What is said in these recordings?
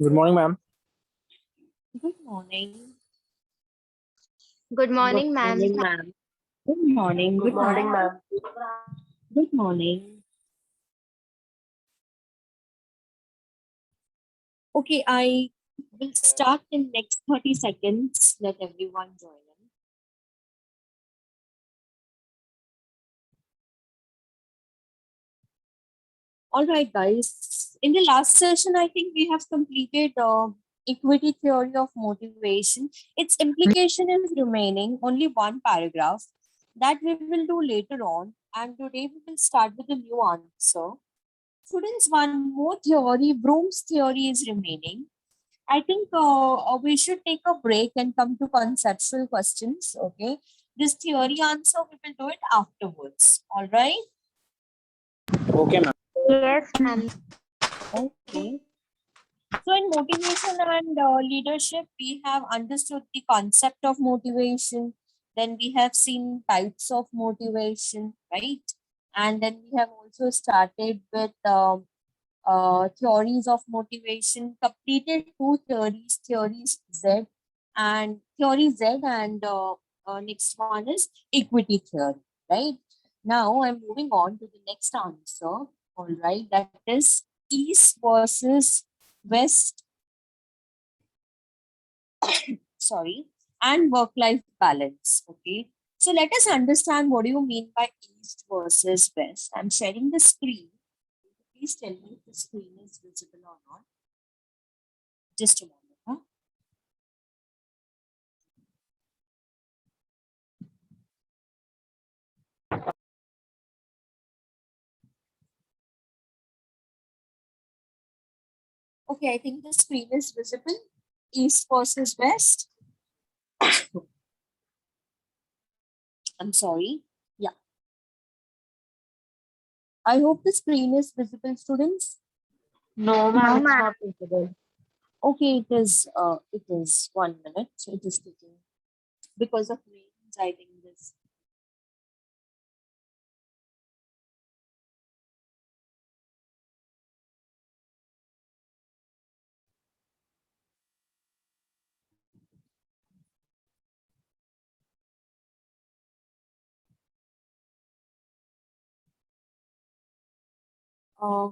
Good morning, ma'am. Good morning. Good Good morning, ma'am. morning, ma'am. Good morning. Good morning, ma'am. Good morning. Okay, I will start in next 30 seconds. Let everyone join in. All right, guys. In the last session, I think we have completed equity theory of motivation. Its implication is remaining only one paragraph that we will do later on. And today we will start with a new answer. Students, one more theory, Bloom's theory is remaining. I think we should take a break and come to conceptual questions. Okay. This theory answer, we will do it afterwards. All right. Okay, ma'am. Yes, ma'am. Okay. So in motivation and leadership, we have understood the concept of motivation. Then we have seen types of motivation, right? And then we have also started with theories of motivation, completed two theories Z and theory Z, and next one is equity theory, right? Now I'm moving on to the next answer, all right, that is East versus West, sorry, and work-life balance, okay? So let us understand what do you mean by East versus West. I'm sharing the screen. Please tell me if the screen is visible or not. Just a moment. Huh? Okay, I think the screen is visible. East versus West. I'm sorry. Yeah. I hope the screen is visible, students. No, ma'am, it's not visible. Okay, it is 1 minute. It is taking because of rains, I think this. Uh,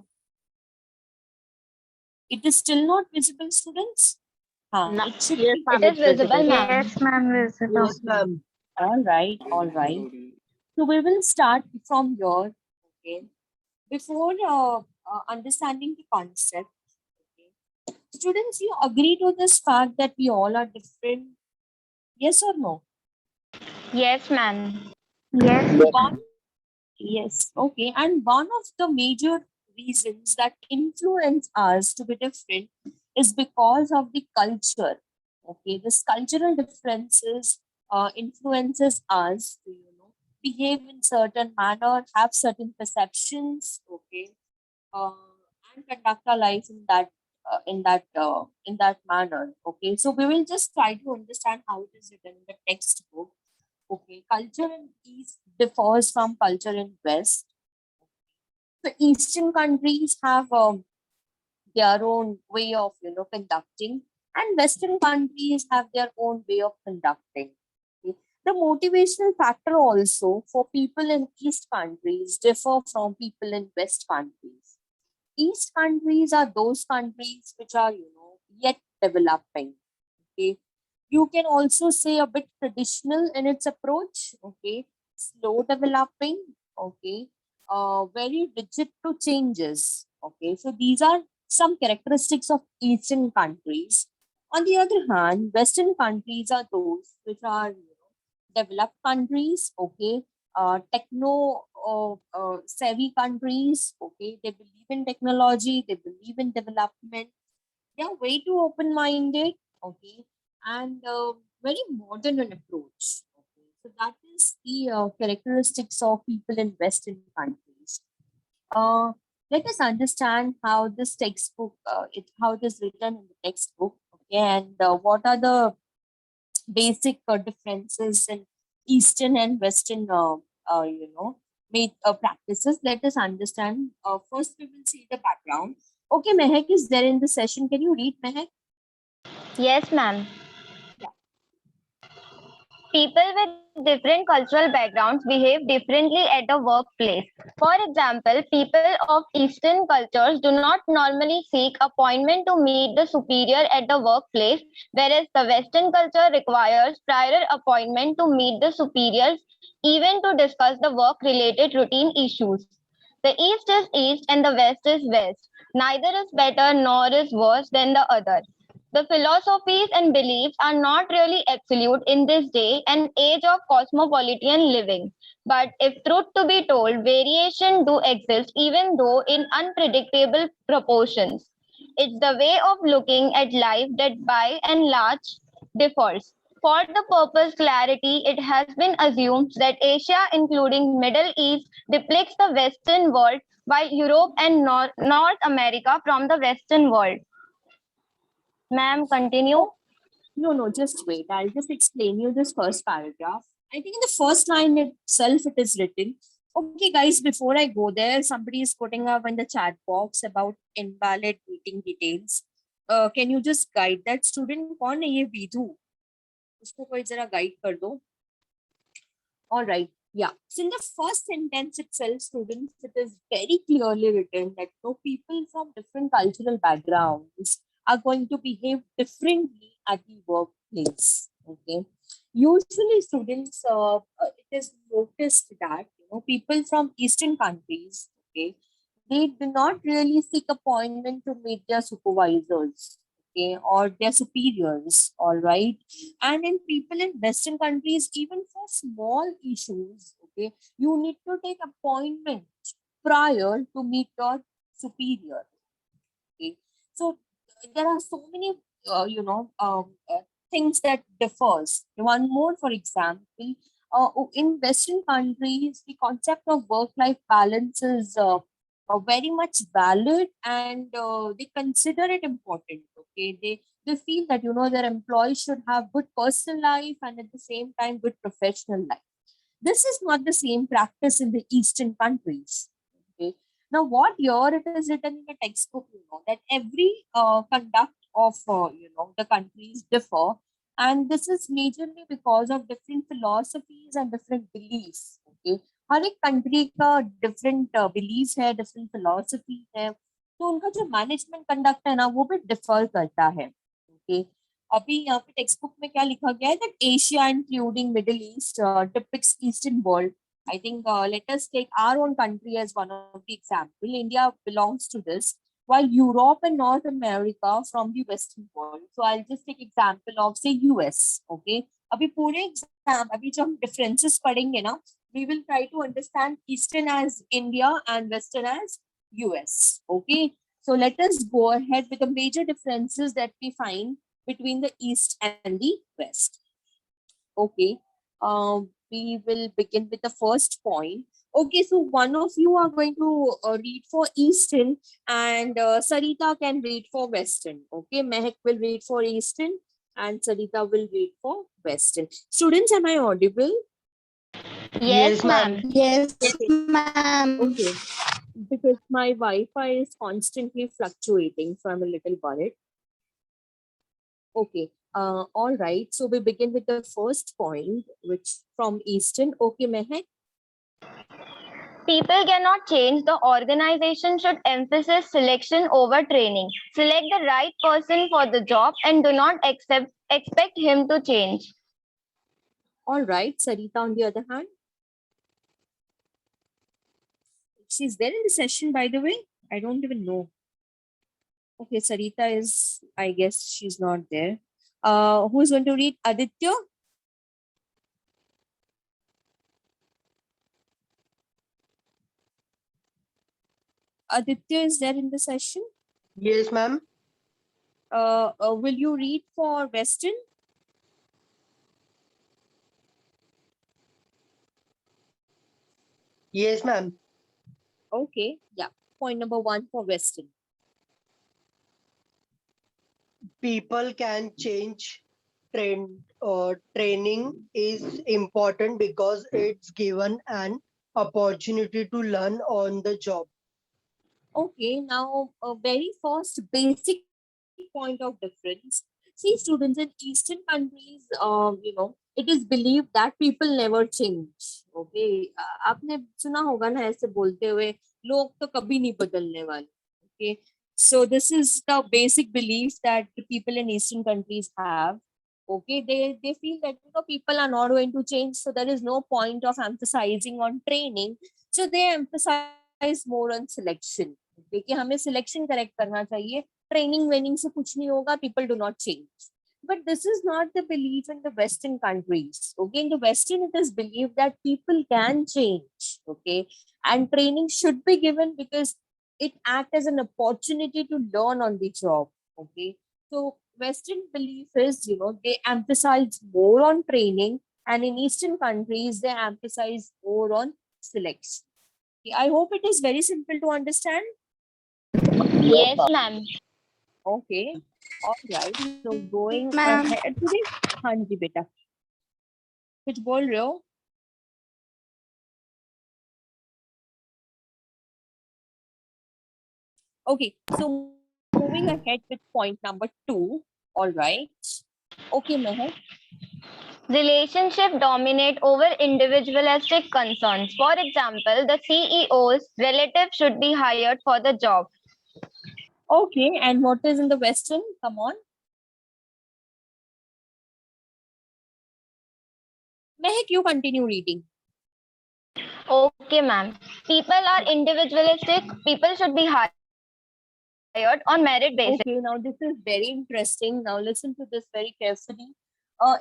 it is still not visible, students. No. It should Yes, be. ma'am, It is it's visible, visible. ma'am. Yes, ma'am, visible. Yes, ma'am. All right, all right. So we will start from here. Okay. Before understanding the concept, okay. Students, you agree to this fact that we all are different? Yes or no? Yes, ma'am. Yes, One, yes. Okay. And one of the major reasons that influence us to be different is because of the culture. Okay. This cultural differences influences us to, behave in certain manner, have certain perceptions. Okay. uh, and conduct our life in that manner. Okay, so we will just try to understand how it is written in the textbook. Okay, culture in East differs from culture in West. So Eastern countries have their own way of conducting, and Western countries have their own way of conducting. Okay. The motivational factor also for people in East countries differ from people in West countries. East countries are those countries which are, yet developing. Okay. You can also say a bit traditional in its approach. Okay. Slow developing. Okay. Very rigid to changes. Okay. So these are some characteristics of Eastern countries. On the other hand, Western countries are those which are, developed countries. Okay. Techno savvy countries. Okay, they believe in technology, they believe in development, they are way too open minded. Okay, and very modern in approach. Okay, so that is the characteristics of people in Western countries. uh, Let us understand how this textbook how it is written in the textbook. Okay, and what are the basic differences in Eastern and Western, made practices. Let us understand. First, we will see the background. Okay, Mehak is there in the session. Can you read, Mehak? Yes, ma'am. Yeah. People with different cultural backgrounds behave differently at the workplace. For example, people of Eastern cultures do not normally seek appointment to meet the superior at the workplace, whereas the Western culture requires prior appointment to meet the superiors, even to discuss the work related routine issues. The East is East and the West is West. Neither is better nor is worse than the other. The philosophies and beliefs are not really absolute in this day and age of cosmopolitan living. But if truth to be told, variation do exist even though in unpredictable proportions. It's the way of looking at life that by and large differs. For the purpose clarity, it has been assumed that Asia, including Middle East, depicts the Western world, while Europe and North America from the Western world. Ma'am, continue. No, just wait. I'll just explain you this first paragraph. I think in the first line itself, it is written. Okay, guys, before I go there, somebody is putting up in the chat box about invalid meeting details. Can you just guide that student? कौन है ये विधु? उसको कोई जरा guide कर दो. All right. Yeah. So in the first sentence itself, students, it is very clearly written that no people from different cultural backgrounds are going to behave differently at the workplace. Okay. Usually, students, it is noticed that people from Eastern countries, okay, they do not really seek appointment to meet their supervisors, okay, or their superiors. All right, and in people in Western countries, even for small issues, okay, you need to take appointment prior to meet your superior. Okay, so there are so many, things that differs. One more, for example, in Western countries, the concept of work-life balance is very much valid, and they consider it important. Okay, they feel that their employees should have good personal life and at the same time good professional life. This is not the same practice in the Eastern countries. Okay. Now, what here it is written in the textbook, that every conduct of the countries differ, and this is majorly because of different philosophies and different beliefs. Okay, हर एक country का different beliefs है, different philosophy है, तो उनका जो management conduct है ना, वो भी differ करता है. Okay. अभी यहाँ पे टेक्स्ट बुक में क्या लिखा गया है that Asia including Middle East depicts Eastern world. I think let us take our own country as one of the example. India belongs to this, while Europe and North America from the Western world. So I'll just take example of say US. Okay. अभी पूरे exam अभी जो हम differences पढ़ेंगे ना, we will try to understand Eastern as India and Western as US. Okay. So let us go ahead with the major differences that we find between the East and the West. Okay, we will begin with the first point. Okay, so one of you are going to read for Eastern, and Sarita can read for Western. Okay, Mehak will read for Eastern and Sarita will read for Western. Students, am I audible? Yes, ma'am. Yes, Okay. ma'am. Okay, because my Wi-Fi is constantly fluctuating, so I'm a little worried. Okay. All right. So we begin with the first point, which from Eastern. Okay, Mehak. People cannot change. The organization should emphasize selection over training. Select the right person for the job and do not expect him to change. All right. Sarita, on the other hand. She's there in the session, by the way. I don't even know. Okay, Sarita is, I guess she's not there. Who's going to read? Aditya? Aditya is there in the session. Yes, ma'am. Will you read for Western? Yes, ma'am. Okay, yeah. Point number 1 for Western. People can change. Training is important because it's given an opportunity to learn on the job. Okay, now a very first basic point of difference. See, students in Eastern countries, it is believed that people never change. Okay, आपने सुना होगा ना ऐसे बोलते हुए लोग तो कभी नहीं बदलने वाले. Okay, so this is the basic belief that the people in Eastern countries have. Okay, they feel that people are not going to change, so there is no point of emphasizing on training. So they emphasize more on selection. देखिए हमें selection correct करना चाहिए training वेनिंग से कुछ नहीं होगा people do not change but this is not the belief in the western countries. Okay, in the western it is believed that people can change. Okay, and training should be given because it acts as an opportunity to learn on the job. Okay, so western belief is they emphasize more on training, and in eastern countries they emphasize more on selection. Okay, I hope it is very simple to understand. Yes, ma'am. Okay. All right. So going Ma'am. ahead today. हाँ जी बेटा कुछ बोल रहे हो. Okay. So moving ahead with point number 2. All right. Okay, Mehak. Relationship dominate over individualistic concerns. For example, the CEO's relative should be hired for the job. Okay. And what is in the Western? Come on. Mehak, you continue reading. Okay, ma'am. People are individualistic. People should be hired on merit basis. Okay, now this is very interesting. Now listen to this very carefully.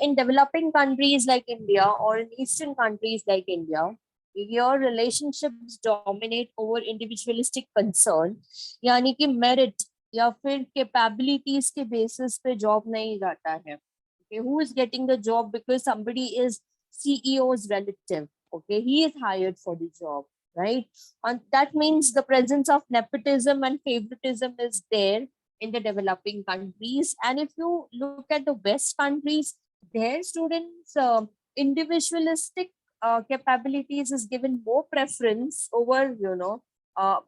In developing countries like India or in Eastern countries like India, your relationships dominate over individualistic concern. यानी कि merit या फिर capabilities के basis पे job नहीं जाता है. Okay, who is getting the job because somebody is CEO's relative. Okay, he is hired for the job, right? And that means the presence of nepotism and favoritism is there in the developing countries. And if you look at the West countries, their students individualistic capabilities is given more preference over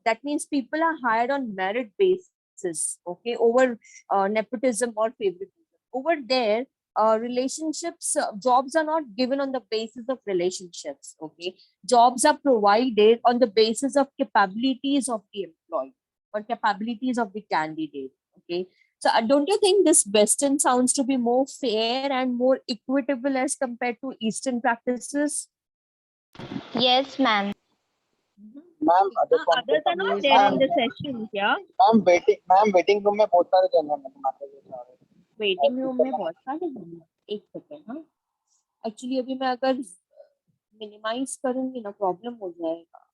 that means people are hired on merit basis, okay, over nepotism or favoritism. Over there relationships jobs are not given on the basis of relationships. Okay, jobs are provided on the basis of capabilities of the employee or capabilities of the candidate. Okay, so don't you think this Western sounds to be more fair and more equitable as compared to Eastern practices? Yes, ma'am. Ma'am Others are not there in the session. क्या ma'am waiting room में बहुत सारे जन हैं mathematics waiting room में बहुत सारे हैं. एक सेकेंड. हाँ, एक्चुअली अभी मैं अगर मिनिमाइज करूंगी ना प्रॉब्लम हो जाएगा.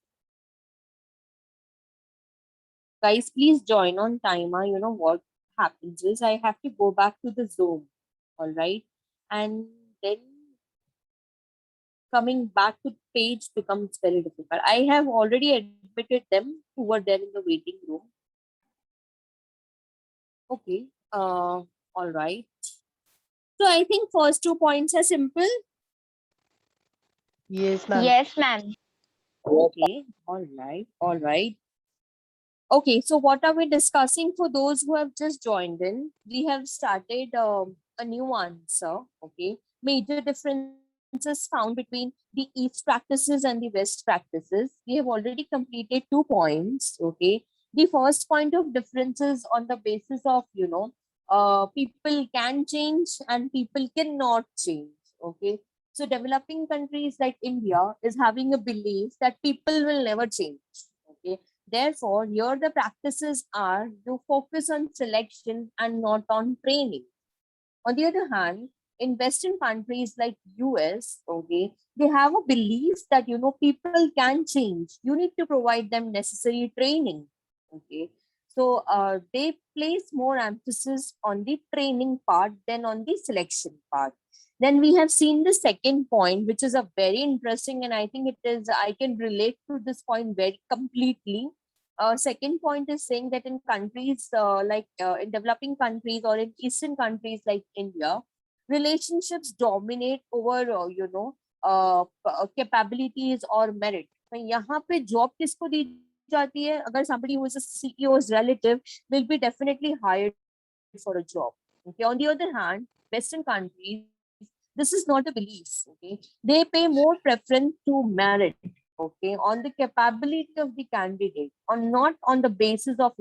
Guys, please join on time. You know what happens is I have to go back to the Zoom. All right. And then coming back to the page becomes very difficult. I have already admitted them who were there in the waiting room. Okay. All right. So I think first 2 points are simple. Yes, ma'am. Yes, ma'am. Okay. All right. All right. Okay, so what are we discussing for those who have just joined in? We have started a new answer. Okay, major differences found between the East practices and the West practices. We have already completed 2 points. Okay, the first point of difference is on the basis of people can change and people cannot change. Okay, so developing countries like India is having a belief that people will never change. Okay, therefore, here the practices are to focus on selection and not on training. On the other hand, in Western countries like US, okay, they have a belief that people can change. You need to provide them necessary training. Okay. So they place more emphasis on the training part than on the selection part. Then we have seen the second point, which is a very interesting, and I think I can relate to this point very completely. Second point is saying that in countries in developing countries or in Eastern countries like India, relationships dominate over, capabilities or merit. तो यहाँ पे job किसको दी जाती है, अगर somebody who is a CEO's relative will be definitely hired for a job. Okay. On the other hand, Western countries, this is not the belief. Okay, they pay more preference to merit. Okay, on the capability of the candidate, or not on the basis of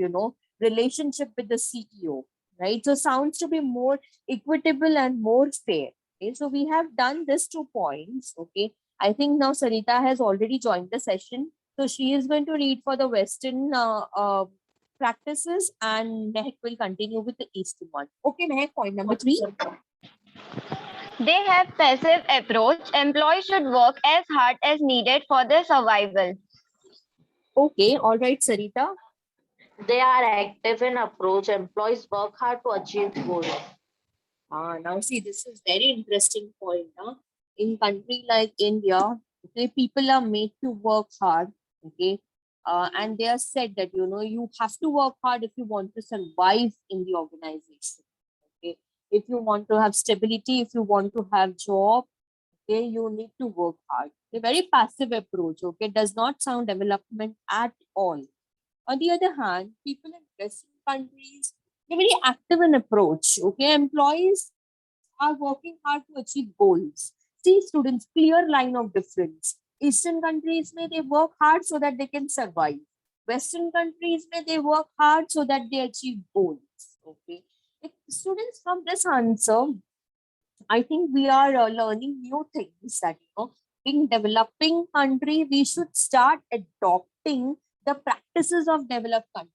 relationship with the CEO. Right. So sounds to be more equitable and more fair. Okay, so we have done these 2 points. Okay, I think now Sarita has already joined the session. So she is going to read for the Western practices, and Mehak will continue with the Eastern one. Okay, Mehak, point number 3. They have passive approach. Employees should work as hard as needed for their survival. Okay, all right, Sarita. They are active in approach. Employees work hard to achieve goals. Now see, this is very interesting point. In country like India, okay, people are made to work hard. Okay, and they are said that you have to work hard if you want to survive in the organization. Okay, if you want to have stability, if you want to have job, okay, you need to work hard. A very passive approach. Okay, does not sound development at all. On the other hand, people in Western countries, they're very active in approach. Okay, employees are working hard to achieve goals. See, students, clear line of difference. Eastern countries may they work hard so that they can survive. Western countries may they work hard so that they achieve goals. Okay. If students, from this answer, I think we are learning new things that in developing country we should start adopting the practices of developed country.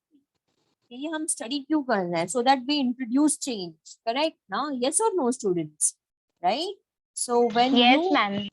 ये हम study क्यों कर रहे हैं? So that we introduce change, correct ना? Yes और no students, right? So when Yes, you ma'am.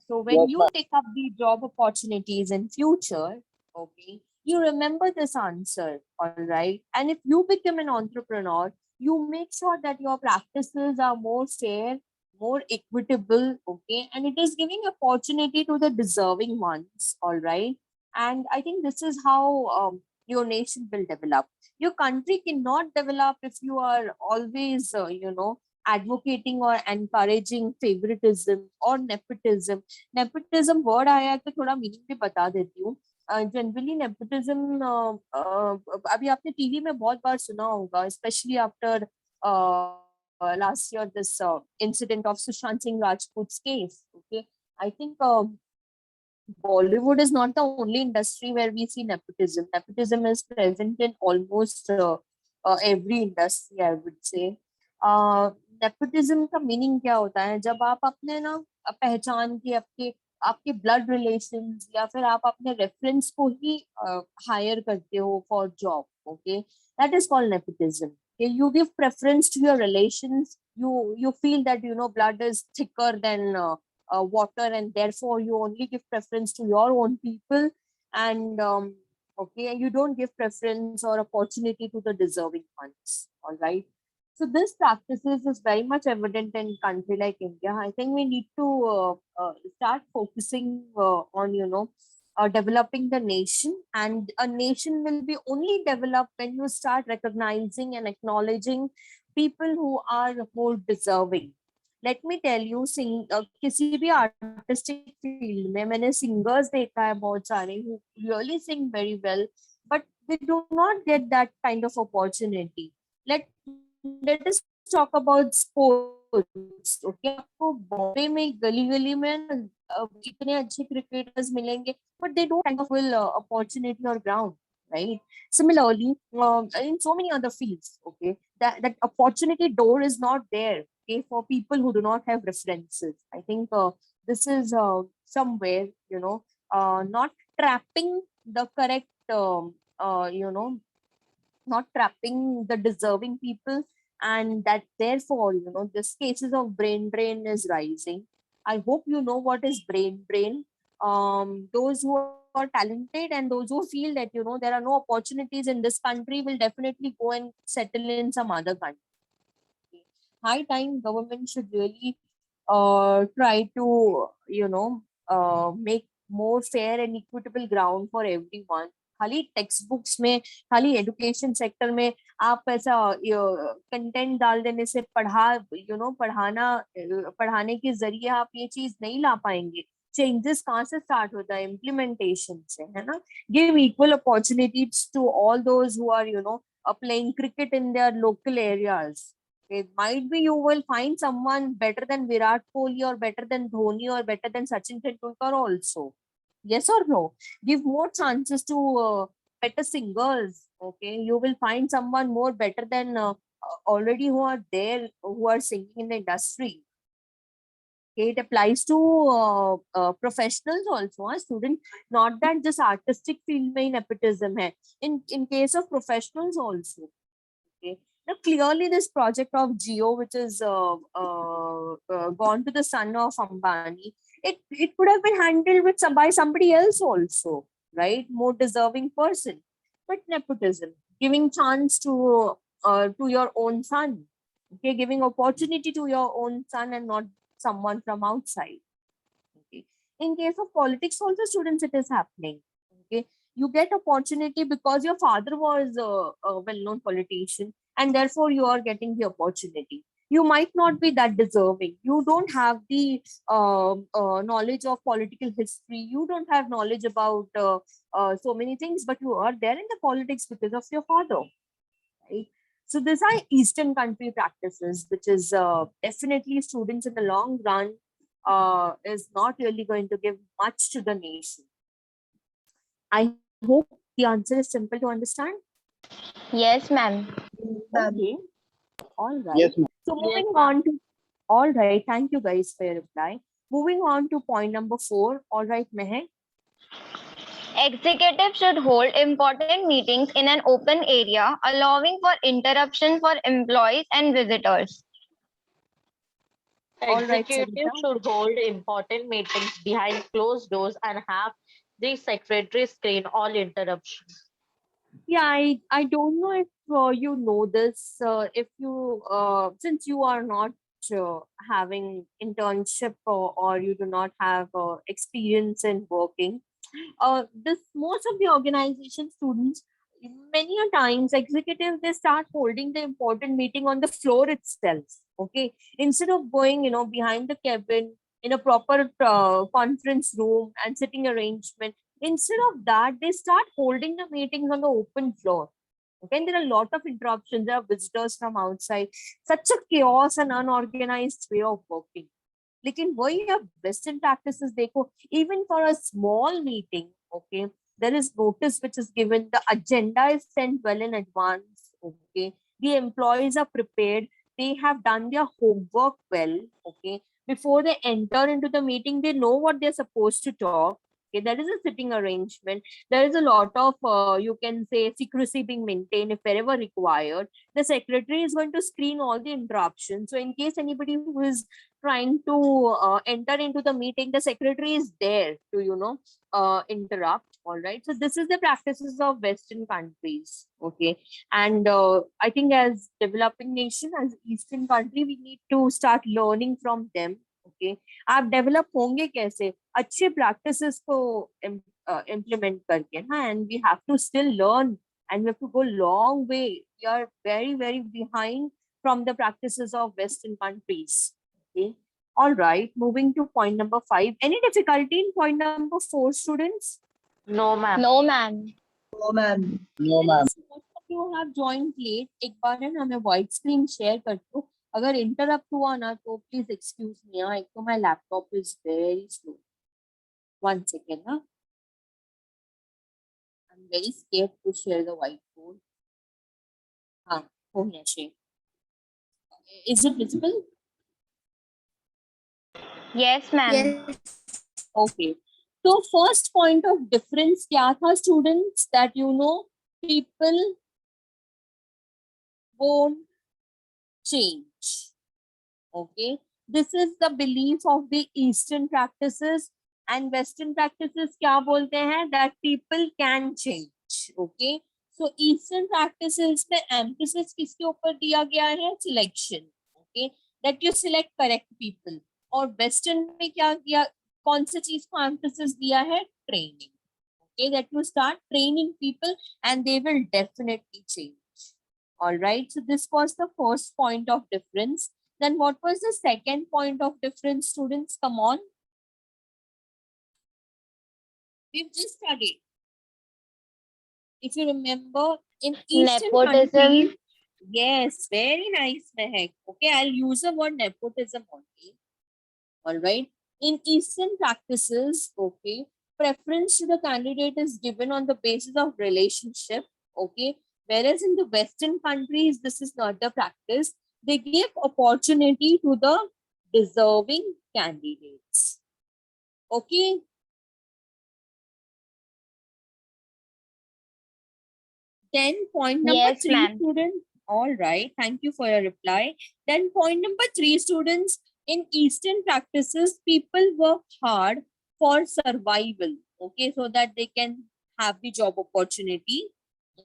so when Yes, you ma'am. take up the job opportunities in future, okay, you remember this answer, all right? And if you become an entrepreneur, you make sure that your practices are more fair, more equitable, okay, and it is giving opportunity to the deserving ones, all right? And I think this is how your nation will develop. Your country cannot develop if you are always advocating or encouraging favoritism or nepotism. Nepotism word आया है तो थोड़ा meaning भी बता देती हूँ. Generally nepotism अभी आपने टीवी में बहुत बार सुना होगा, especially after last year this incident of Sushant Singh Rajput's case. Okay, I think Bollywood is not the only industry where we see nepotism. Nepotism is present in almost every industry, I would say. Nepotism का meaning क्या होता है? जब आप अपने पहचान के आपके ब्लड रिलेशंस या फिर आप अपने रेफरेंस को ही हायर करते हो for job, okay, that is called nepotism. You give preference to your relations. You feel that blood is thicker than water, and therefore you only give preference to your own people, and okay, you don't give preference or opportunity to the deserving ones. All right. So this practices is very much evident in country like India. I think we need to start focusing on developing the nation, and a nation will be only developed when you start recognizing and acknowledging people who are more deserving. Let me tell you, किसी भी artistic field में मैंने singers देखा है बहुत सारे who really sing very well, but they do not get that kind of opportunity. Let us talk about sports. Okay, आपको बॉम्बे में गली गली में इतने अच्छे क्रिकेटर्स मिलेंगे, but they don't kind of will opportunity or ground, right? Similarly, in so many other fields, okay, that opportunity door is not there, okay, for people who do not have references. I think this is somewhere not trapping the correct not trapping the deserving people, and that therefore this cases of brain drain is rising. I hope you know what is brain drain. Those who are talented and those who feel that there are no opportunities in this country will definitely go and settle in some other country. High time government should really try to make more fair and equitable ground for everyone. खाली text books में, खाली education sector में आप ऐसा content डाल देने से पढ़ाने के जरिए आप ये चीज नहीं ला पाएंगे. चेंजेस कहाँ से स्टार्ट होता है? इम्प्लीमेंटेशन से, है ना? Give equal opportunities to all those who are playing cricket in their local areas. It might be you will find someone better than Virat Kohli or better than Dhoni or better than Sachin Tendulkar also. Yes or no? Give more chances to better singers. Okay, you will find someone more better than already who are there, who are singing in the industry. Okay, it applies to professionals also, student. Not that just artistic field mein nepotism hai. In case of professionals also. Okay. Now, clearly, this project of Geo, which is gone to the son of Ambani, it could have been handled with by somebody else also, right? More deserving person. But nepotism, giving chance to your own son, okay, giving opportunity to your own son and not someone from outside. Okay. In case of politics, also students, it is happening. Okay, you get opportunity because your father was a well-known politician, and therefore you are getting the opportunity. You might not be that deserving. You don't have the knowledge of political history. You don't have knowledge about so many things, but you are there in the politics because of your father. Right? So these are Eastern country practices, which is definitely students in the long run is not really going to give much to the nation. I hope the answer is simple to understand. Yes, ma'am. Okay. All right. Yes, ma'am. So Yes, moving ma'am. on to, all right. Thank you guys for your reply. Moving on to point number 4. All right, Mehek. Executives should hold important meetings in an open area, allowing for interruption for employees and visitors. All right, Executives Sarita. should hold important meetings behind closed doors and have the secretary screen all interruptions. Yeah, I don't know if you know this. If you since you are not having internship or you do not have experience in working, this most of the organization students, many a times executives, they start holding the important meeting on the floor itself. Okay, instead of going behind the cabin in a proper conference room and sitting arrangement. Instead of that, they start holding the meetings on the open floor. Okay, and there are a lot of interruptions. There are visitors from outside. Such a chaos and unorganized way of working. लेकिन वही अब Western practices देखो, even for a small meeting, okay, there is notice which is given, the agenda is sent well in advance, okay, the employees are prepared, they have done their homework well, okay, before they enter into the meeting, they know what they're supposed to talk. Okay, there is a sitting arrangement. There is a lot of, you can say, secrecy being maintained if wherever required. The secretary is going to screen all the interruptions. So in case anybody who is trying to enter into the meeting, the secretary is there to interrupt. All right, so this is the practices of Western countries. Okay, and I think as developing nation, as Eastern country, we need to start learning from them. Okay, आप develop होंगे कैसे? अच्छे practices को implement करके, हाँ, and we have to still learn and we have to go long way. We are very, very behind from the practices of Western countries. Okay. All right. Moving to point number 5. Any difficulty in point number 4, students? No, ma'am. No, ma'am. No, ma'am. No, ma'am. Since most of you have joined late, एक बार है ना मैं white screen share कर दूँ. अगर interrupt हुआ ना तो please excuse me. हाँ, एक तो my laptop is very slow. 1 second, हाँ. I'm very scared to share the whiteboard. हाँ, हो गया share. Is it visible? Yes, ma'am. Okay. So first point of difference क्या था, students, that people won't change. Okay. This is the belief of the Eastern practices, and Western practices क्या बोलते हैं, that people can change. Okay. So Eastern practices में emphasis किसके ऊपर दिया गया है? Selection. Okay. That you select correct people. और Western में क्या किया, कौन सी चीज को emphasis दिया है? Training. Okay, that you start training people and they will definitely change. All right, so this was the first point of difference. Then what was the second point of difference, students? Come on. We've just studied. If you remember, in Eastern Nepotism. countries, yes, very nice, Mehak. Okay, I'll use the word nepotism only. All right. In Eastern practices, okay, preference to the candidate is given on the basis of relationship. Okay. Whereas in the Western countries, this is not the practice. They give opportunity to the deserving candidates. Okay. Then point number Yes, 3, ma'am. students. All right. Thank you for your reply. Then point number 3, students. In Eastern practices, people work hard for survival. Okay. So that they can have the job opportunity.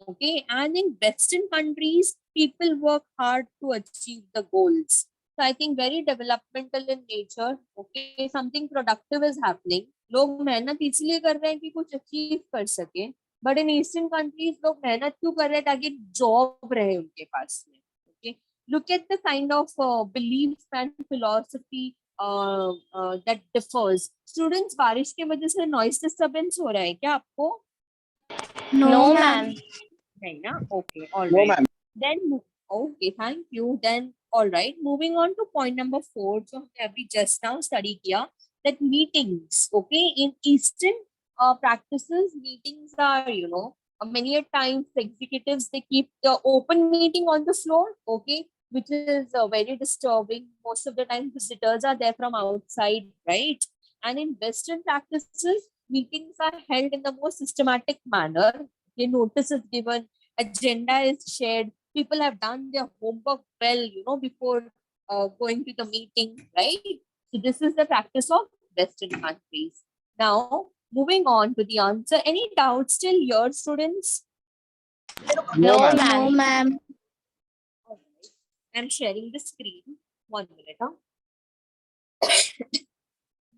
Okay. And in Western countries, people work hard to achieve the goals. So I think very developmental in nature. Okay. Something productive is happening. लोग मेहनत इसलिए कर रहे हैं कि कुछ achieve कर सके. बट इन ईस्टर्न कंट्रीज लोग मेहनत क्यों कर रहे हैं ताकि जॉब रहे उनके पास में. Okay, look at the kind of belief and philosophy that differs. Students, बारिश की वजह से नॉइस डिस्टरबेंस हो रहा है क्या आपको? No, ma'am. नहीं ना? Okay, all No, right. ma'am. Then, okay, thank you. Then, all right, moving on to point number 4, जो हमने अभी just now study किया, that meetings, okay, in Eastern practices, meetings are, many a times executives, they keep the open meeting on the floor, okay, which is very disturbing. Most of the time, visitors are there from outside, right? And in Western practices, meetings are held in the most systematic manner. The notice is given, agenda is shared, people have done their homework well, before going to the meeting, right? So this is the practice of Western countries. Now, moving on to the answer. Any doubts still here, students? No, ma'am. ma'am. ma'am. I'm sharing the screen. 1 minute, huh?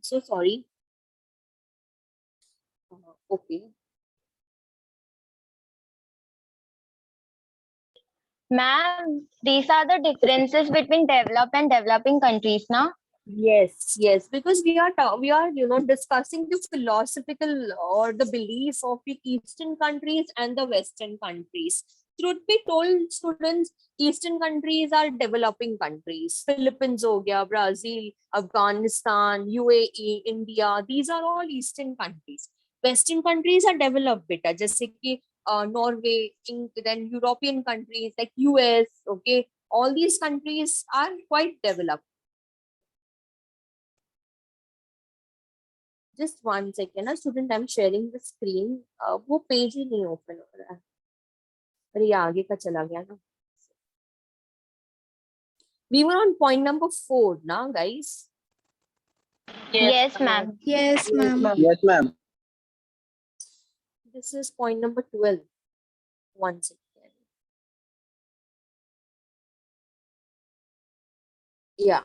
So sorry. Okay. Ma'am, these are the differences between developed and developing countries, now. Yes, because we are discussing the philosophical or the belief of the Eastern countries and the Western countries. Truth be told, students, Eastern countries are developing countries. Philippines हो गया, Brazil, Afghanistan, UAE, India, these are all Eastern countries. Western countries are developed beta, जैसे कि Norway, then European countries like US, okay, all these countries are quite developed. Just 1 second, student, I'm sharing the screen. वो page ही नहीं open हो रहा है. अरे ये आगे का चला गया ना. We were on point number 4 now, guys. Yes, ma'am. Yes, ma'am. Yes, ma'am. This is point number 12. 1 second. Yeah.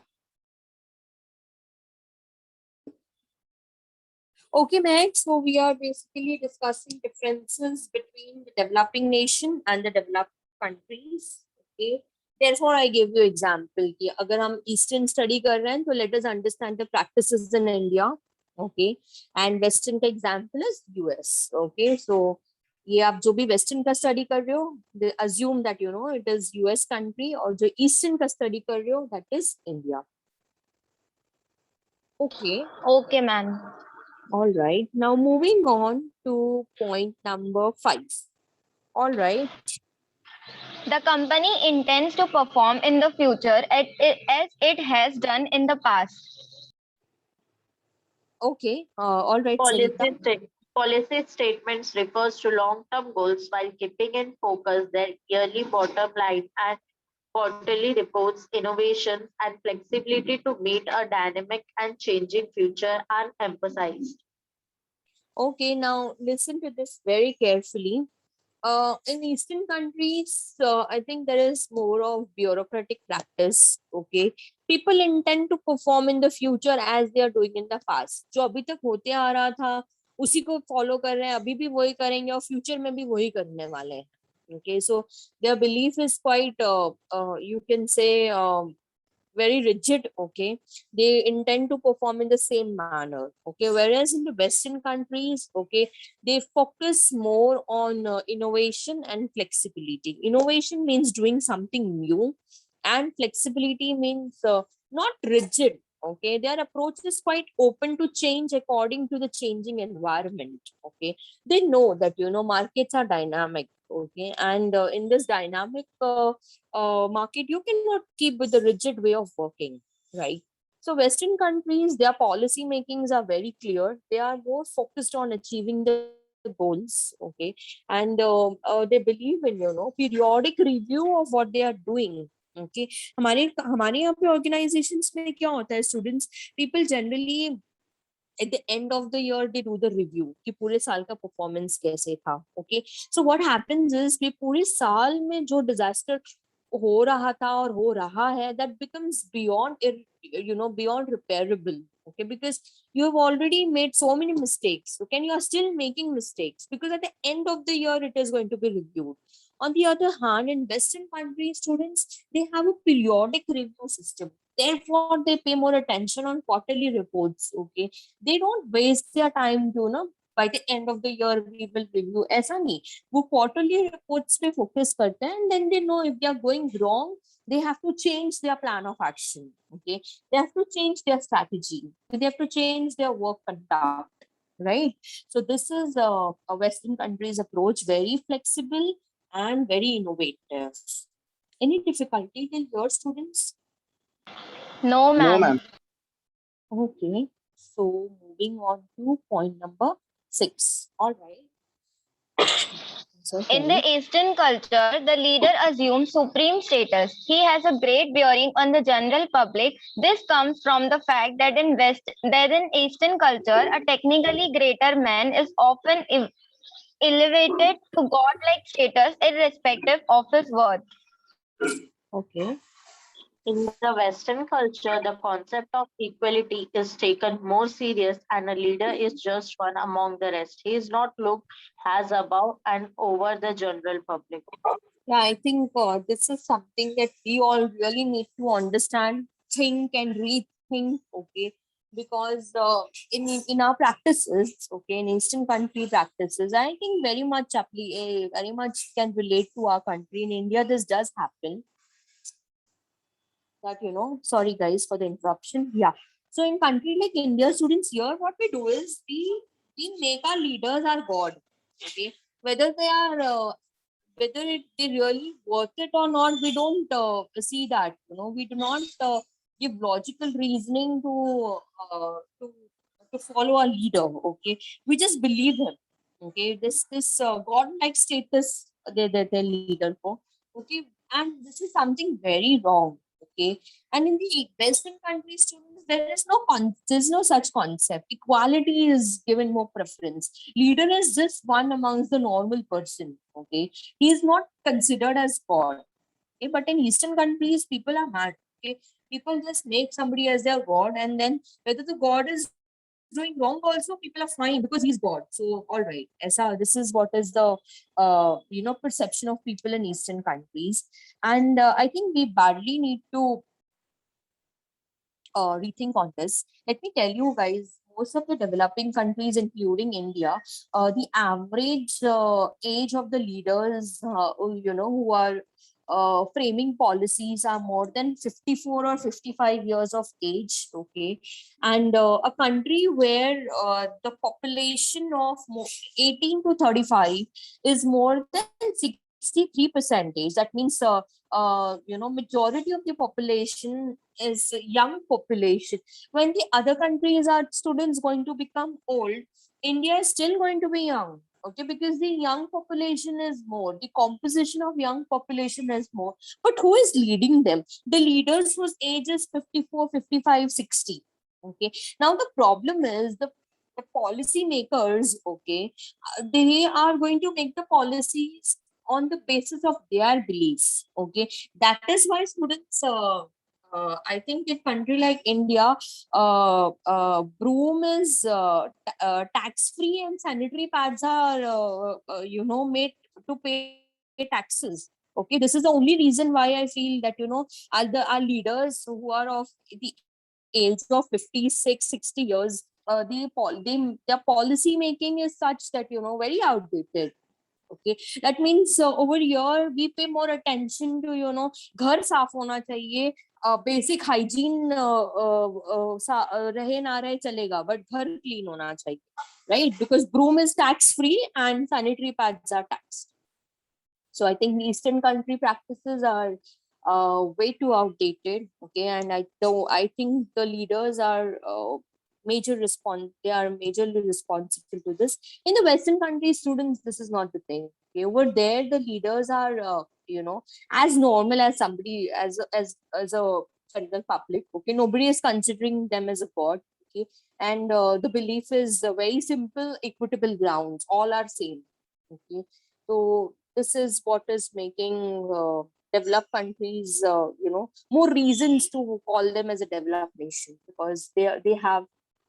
Okay, next. So we are basically discussing differences between the developing nation and the developed countries. Okay. Therefore, I give you example कि अगर हम Eastern study कर रहे हैं, तो let us understand the practices in India. Okay. And Western का example is US. Okay. So ये आप जो भी Western का study कर रहे हो, they assume that it is US country, और जो Eastern का study कर रहे हो, that is India. Okay. Okay, ma'am. All right. Now moving on to point number 5. All right. The company intends to perform in the future as it has done in the past. Okay. All right. Sarita. Policy statements refers to long-term goals while keeping in focus their yearly bottom line, and quarterly reports, innovations, and flexibility to meet a dynamic and changing future are emphasized. Okay. Now listen to this very carefully. In Eastern countries, I think there is more of bureaucratic practice. Okay. People intend to perform in the future as they are doing in the past. जो अभी तक होते आ रहा था, उसी को follow कर रहे हैं, अभी भी वही करेंगे और future में भी वही करने वाले हैं. Okay. So their belief is quite, you can say, very rigid, okay, they intend to perform in the same manner, okay, whereas in the Western countries, okay, they focus more on innovation and flexibility. Innovation means doing something new, and flexibility means not rigid, okay, their approach is quite open to change according to the changing environment, okay. They know that, you know, markets are dynamic, okay, and in this dynamic market, you cannot keep with the rigid way of working, right? So Western countries, their policy makings are very clear. They are more focused on achieving the goals, okay, and they believe in, you know, periodic review of what they are doing. Okay, हमारे यहाँ पे organizations में क्या होता है, students, people generally at the end of the year they do the review कि पूरे साल का performance कैसे था, okay. So what happens is कि पूरे साल में जो disaster हो रहा था और हो रहा है, that becomes beyond repairable, okay, because you have already made so many mistakes, okay, and you are still making mistakes, because at the end of the year it is going to be reviewed. On the other hand, in Western countries, students, they have a periodic review system, therefore they pay more attention on quarterly reports, okay. They don't waste their time to, you know, by the end of the year we will review, ऐसा नहीं, वो quarterly reports पे focus करते हैं, and then they know if they are going wrong, they have to change their plan of action, okay, they have to change their strategy, they have to change their work conduct, right? So this is a Western countries approach, very flexible and very innovative. Any difficulty till your students? No, No, ma'am. ma'am. Okay, so moving on to point number 6. All right. So In the Eastern culture, the leader assumes supreme status. He has a great bearing on the general public. This comes from the fact that in Eastern culture, a technically greater man is often elevated to godlike status irrespective of his worth. okay. In the Western culture, the concept of equality is taken more serious, and a leader is just one among the rest. He is not looked as above and over the general public. Yeah, I think this is something that we all really need to understand, think, and rethink. Okay, because in our practices, okay, in Eastern country practices, I think very much can relate to our country. In India, this does happen. That, you know, sorry guys for the interruption. Yeah. So in country like India, students, here what we do is we make our leaders our god. Okay, whether they are they really worth it or not, we don't see that. You know, we do not give logical reasoning uh, to to follow a leader. Okay, we just believe him. Okay, this god-like status they leader for. Okay, and this is something very wrong. Okay, and in the Western countries, students, there's no such concept. Equality is given more preference. Leader is just one amongst the normal person. Okay, he is not considered as god. Okay, but in Eastern countries, people are mad. Okay, people just make somebody as their god, and then whether the god is doing wrong, also people are fine because he's god. So all right, this is what is the perception of people in Eastern countries, and I think we badly need to rethink on this. Let me tell you guys, most of the developing countries, including India, the average age of the leaders, who are framing policies are more than 54 or 55 years of age. Okay, and a country where the population of 18 to 35 is more than 63 percentage. That means majority of the population is young population. When the other countries are students going to become old, India is still going to be young. Okay, because the young population is more, the composition of young population is more. But who is leading them? The leaders whose age is 54, 55, 60. Okay, now the problem is the policy makers, okay, they are going to make the policies on the basis of their beliefs. Okay, that is why students, I think in country like India, broom is tax free, and sanitary pads are made to pay taxes. Okay, this is the only reason why I feel that, you know, our leaders who are of the age of 56, 60 years, their policy making is such that, you know, very outdated. Okay, that means over here we pay more attention to, you know, घर साफ होना चाहिए, basic hygiene रहे ना रहे चलेगा, but घर clean होना चाहिए, right? Because broom is tax free and sanitary pads are taxed. So I think Eastern country practices are way too outdated. Okay, and I think the leaders are they are majorly responsible to this. In the Western countries, students, this is not the thing. Okay, over there, the leaders are you know, as normal as somebody, as a general public. Okay, nobody is considering them as a god. Okay, and the belief is very simple: equitable grounds, all are same. Okay, so this is what is making developed countries, you know, more reasons to call them as a developed nation, because they have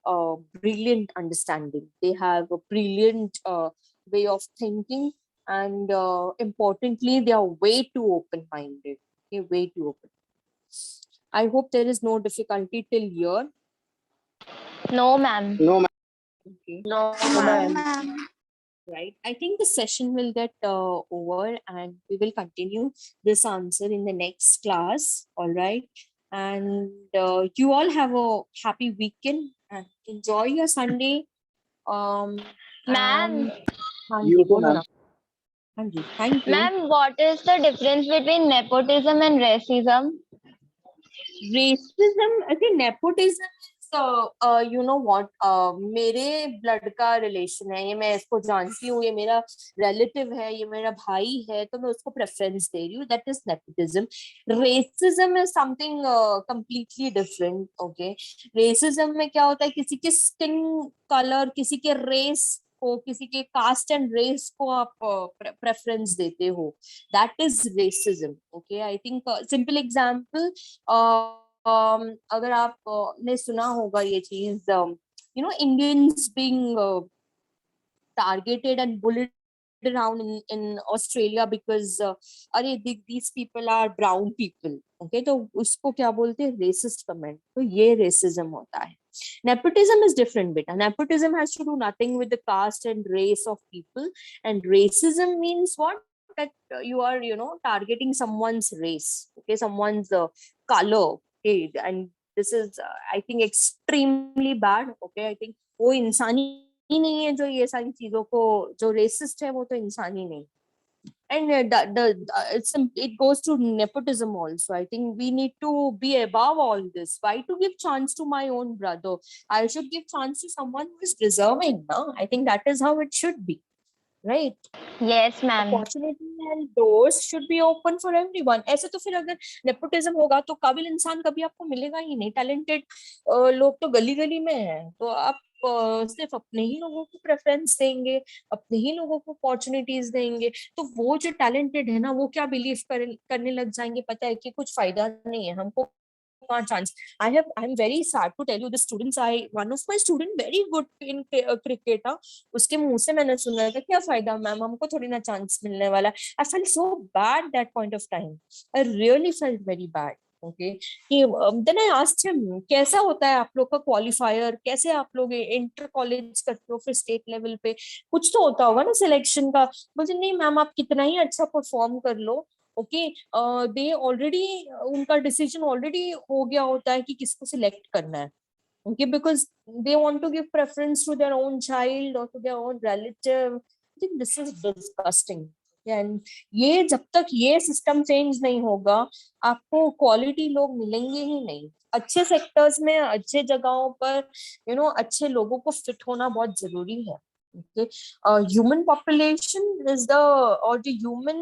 a brilliant understanding, they have a brilliant way of thinking, and importantly, they are way too open-minded. Okay, way too open. I hope there is no difficulty till here. No, ma'am. No, ma'am. Okay. No, No, ma'am. ma'am. Right, I think the session will get over, and we will continue this answer in the next class. All right, and you all have a happy weekend and enjoy your Sunday. Ma'am, हाँ You ji, too, बोलो ma'am. ना. हाँ जी, thank you. ma'am, what is the difference between nepotism and racism? Racism, I think nepotism is you know what, मेरे blood का relation है, ये मैं इसको जानती हूँ, ये मेरा रिलेटिव है, ये मेरा भाई है, तो मैं उसको प्रेफरेंस दे रही हूँ, that is nepotism. Racism is something completely different. Okay, racism में क्या होता है, किसी के स्किन कलर, किसी के रेस को, किसी के कास्ट एंड रेस को आप प्रेफरेंस देते हो, that is racism. Okay, I think simple example, अगर आप ने सुना होगा ये चीज, you know, Indians being targeted and bullied around in Australia because अरे these people are brown people. Okay, तो उसको क्या बोलते हैं, racist comment. तो ये racism होता है. Nepotism is different, beta. Nepotism has to do nothing with the caste and race of people, and racism means what? That you are, you know, targeting someone's race, okay, someone's color. Okay, and this is I think extremely bad. Okay, I think वो इंसानी ही नहीं है जो ये सारी चीजों को, जो रेसिस्ट है वो तो इंसान ही नहीं. And it goes to nepotism also. I think we need to be above all this. Why to give chance to my own brother? I should give chance to someone who is deserving. No? I think that is how it should be, right? Yes, ma'am. Opportunity and doors should be open for everyone. ऐसे तो फिर अगर nepotism होगा तो काबिल इंसान कभी आपको मिलेगा ही नहीं. Talented लोग तो गली गली में हैं, तो आप सिर्फ अपने ही लोगों को प्रेफरेंस देंगे, अपने ही लोगों को अपॉर्चुनिटीज देंगे, तो वो जो टैलेंटेड है ना, वो क्या बिलीव करने लग जाएंगे, पता है कि कुछ फायदा नहीं है, हमको chance. I'm very sad to tell you, the students, one of my student very good in cricket, उसके मुंह से मैंने सुना था, क्या फायदा मैम, हमको थोड़ी ना चांस मिलने वाला. I felt so bad that point of time. I really felt very bad. Okay, then I asked him, कैसा होता है आप लोग का क्वालिफायर, कैसे आप लोग इंटर कॉलेज करते हो, फिर स्टेट लेवल पे कुछ तो होता होगा ना सिलेक्शन का. मुझे नहीं मैम, आप कितना ही अच्छा परफॉर्म कर लो, ओके, दे ऑलरेडी, उनका डिसीजन ऑलरेडी हो गया होता है कि किसको सिलेक्ट करना है. Okay, because they want to give preference to their own child और to their own relative. I think this is disgusting. And ये जब तक ये सिस्टम चेंज नहीं होगा, आपको क्वालिटी लोग मिलेंगे ही नहीं. अच्छे सेक्टर्स में, अच्छे जगहों पर, यू नो, अच्छे लोगों को फिट होना बहुत जरूरी है. Okay, human population is or the human,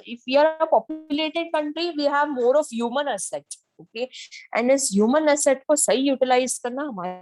if we are a populated country, we have more of human asset. Okay, and इस human asset को सही utilize करना हमारे